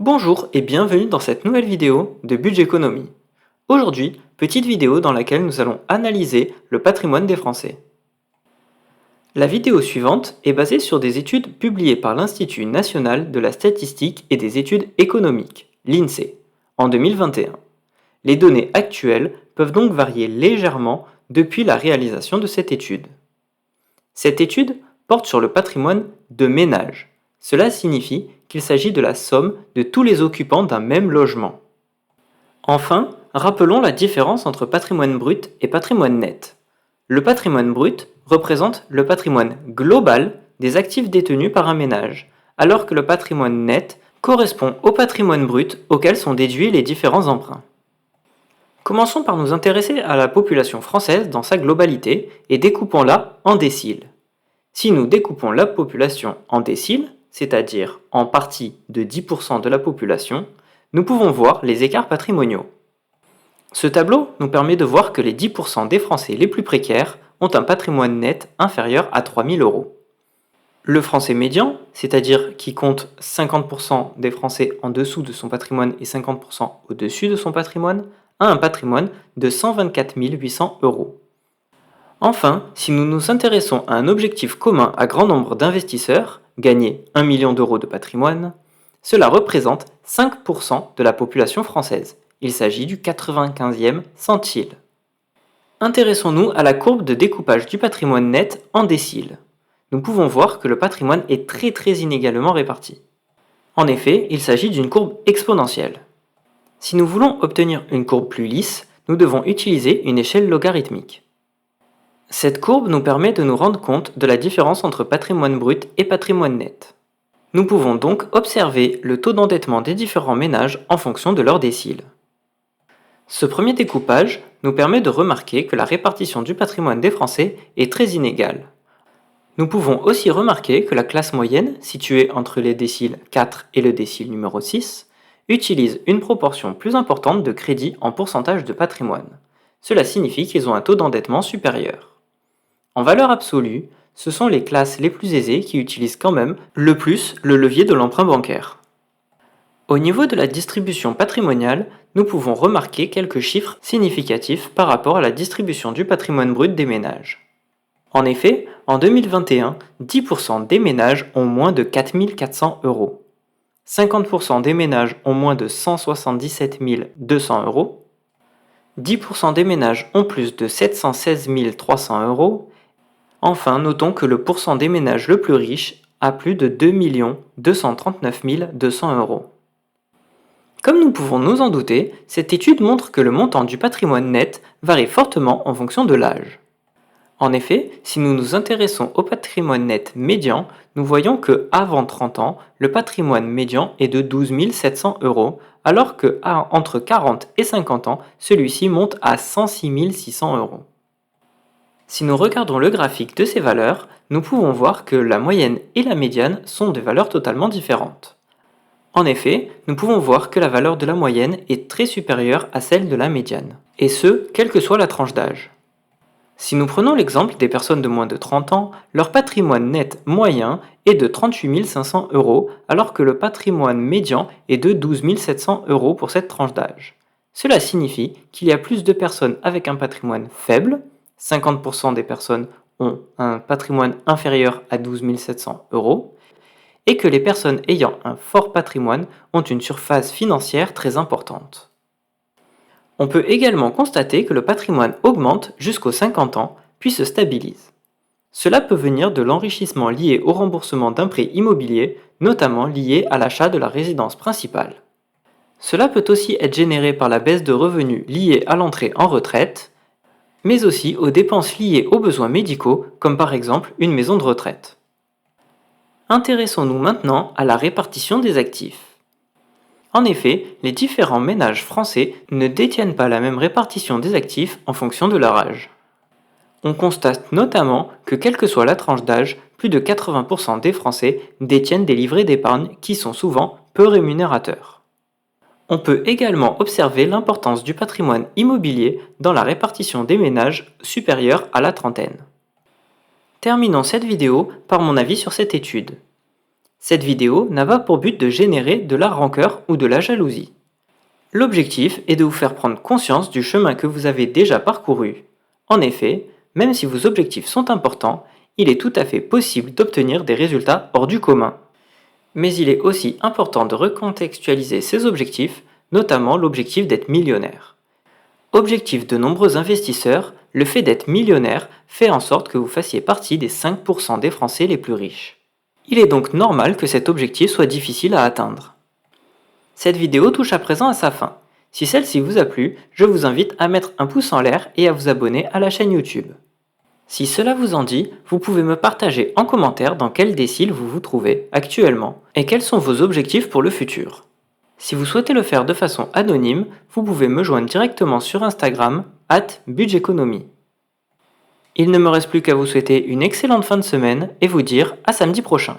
Bonjour et bienvenue dans cette nouvelle vidéo de Budgeconomie. Aujourd'hui, petite vidéo dans laquelle nous allons analyser le patrimoine des Français. La vidéo suivante est basée sur des études publiées par l'Institut national de la statistique et des études économiques, l'INSEE, en 2021. Les données actuelles peuvent donc varier légèrement depuis la réalisation de cette étude. Cette étude porte sur le patrimoine de ménages. Cela signifie qu'il s'agit de la somme de tous les occupants d'un même logement. Enfin, rappelons la différence entre patrimoine brut et patrimoine net. Le patrimoine brut représente le patrimoine global des actifs détenus par un ménage, alors que le patrimoine net correspond au patrimoine brut auquel sont déduits les différents emprunts. Commençons par nous intéresser à la population française dans sa globalité et découpons-la en déciles. Si nous découpons la population en déciles, c'est-à-dire en partie de 10% de la population, nous pouvons voir les écarts patrimoniaux. Ce tableau nous permet de voir que les 10% des Français les plus précaires ont un patrimoine net inférieur à 3 000 euros. Le Français médian, c'est-à-dire qui compte 50% des Français en dessous de son patrimoine et 50% au-dessus de son patrimoine, a un patrimoine de 124 800 euros. Enfin, si nous nous intéressons à un objectif commun à grand nombre d'investisseurs, gagner 1 million d'euros de patrimoine, cela représente 5% de la population française. Il s'agit du 95e centile. Intéressons-nous à la courbe de découpage du patrimoine net en déciles. Nous pouvons voir que le patrimoine est très inégalement réparti. En effet, il s'agit d'une courbe exponentielle. Si nous voulons obtenir une courbe plus lisse, nous devons utiliser une échelle logarithmique. Cette courbe nous permet de nous rendre compte de la différence entre patrimoine brut et patrimoine net. Nous pouvons donc observer le taux d'endettement des différents ménages en fonction de leur décile. Ce premier découpage nous permet de remarquer que la répartition du patrimoine des Français est très inégale. Nous pouvons aussi remarquer que la classe moyenne, située entre les déciles 4 et le décile numéro 6, utilise une proportion plus importante de crédit en pourcentage de patrimoine. Cela signifie qu'ils ont un taux d'endettement supérieur. En valeur absolue, ce sont les classes les plus aisées qui utilisent quand même le plus le levier de l'emprunt bancaire. Au niveau de la distribution patrimoniale, nous pouvons remarquer quelques chiffres significatifs par rapport à la distribution du patrimoine brut des ménages. En effet, en 2021, 10% des ménages ont moins de 4 400 euros. 50% des ménages ont moins de 177 200 euros. 10% des ménages ont plus de 716 300 euros. Enfin, notons que le pourcent des ménages le plus riche a plus de 2 239 200 euros. Comme nous pouvons nous en douter, cette étude montre que le montant du patrimoine net varie fortement en fonction de l'âge. En effet, si nous nous intéressons au patrimoine net médian, nous voyons que avant 30 ans, le patrimoine médian est de 12 700 euros, alors que entre 40 et 50 ans, celui-ci monte à 106 600 euros. Si nous regardons le graphique de ces valeurs, nous pouvons voir que la moyenne et la médiane sont des valeurs totalement différentes. En effet, nous pouvons voir que la valeur de la moyenne est très supérieure à celle de la médiane, et ce, quelle que soit la tranche d'âge. Si nous prenons l'exemple des personnes de moins de 30 ans, leur patrimoine net moyen est de 38 500 euros, alors que le patrimoine médian est de 12 700 euros pour cette tranche d'âge. Cela signifie qu'il y a plus de personnes avec un patrimoine faible, 50% des personnes ont un patrimoine inférieur à 12 700 euros, et que les personnes ayant un fort patrimoine ont une surface financière très importante. On peut également constater que le patrimoine augmente jusqu'aux 50 ans, puis se stabilise. Cela peut venir de l'enrichissement lié au remboursement d'un prêt immobilier, notamment lié à l'achat de la résidence principale. Cela peut aussi être généré par la baisse de revenus liés à l'entrée en retraite, mais aussi aux dépenses liées aux besoins médicaux, comme par exemple une maison de retraite. Intéressons-nous maintenant à la répartition des actifs. En effet, les différents ménages français ne détiennent pas la même répartition des actifs en fonction de leur âge. On constate notamment que quelle que soit la tranche d'âge, plus de 80% des Français détiennent des livrets d'épargne qui sont souvent peu rémunérateurs. On peut également observer l'importance du patrimoine immobilier dans la répartition des ménages supérieurs à la trentaine. Terminons cette vidéo par mon avis sur cette étude. Cette vidéo n'a pas pour but de générer de la rancœur ou de la jalousie. L'objectif est de vous faire prendre conscience du chemin que vous avez déjà parcouru. En effet, même si vos objectifs sont importants, il est tout à fait possible d'obtenir des résultats hors du commun. Mais il est aussi important de recontextualiser ces objectifs, notamment l'objectif d'être millionnaire. Objectif de nombreux investisseurs, le fait d'être millionnaire fait en sorte que vous fassiez partie des 5% des Français les plus riches. Il est donc normal que cet objectif soit difficile à atteindre. Cette vidéo touche à présent à sa fin. Si celle-ci vous a plu, je vous invite à mettre un pouce en l'air et à vous abonner à la chaîne YouTube. Si cela vous en dit, vous pouvez me partager en commentaire dans quel décile vous vous trouvez actuellement et quels sont vos objectifs pour le futur. Si vous souhaitez le faire de façon anonyme, vous pouvez me joindre directement sur Instagram @budgeconomie. Il ne me reste plus qu'à vous souhaiter une excellente fin de semaine et vous dire à samedi prochain.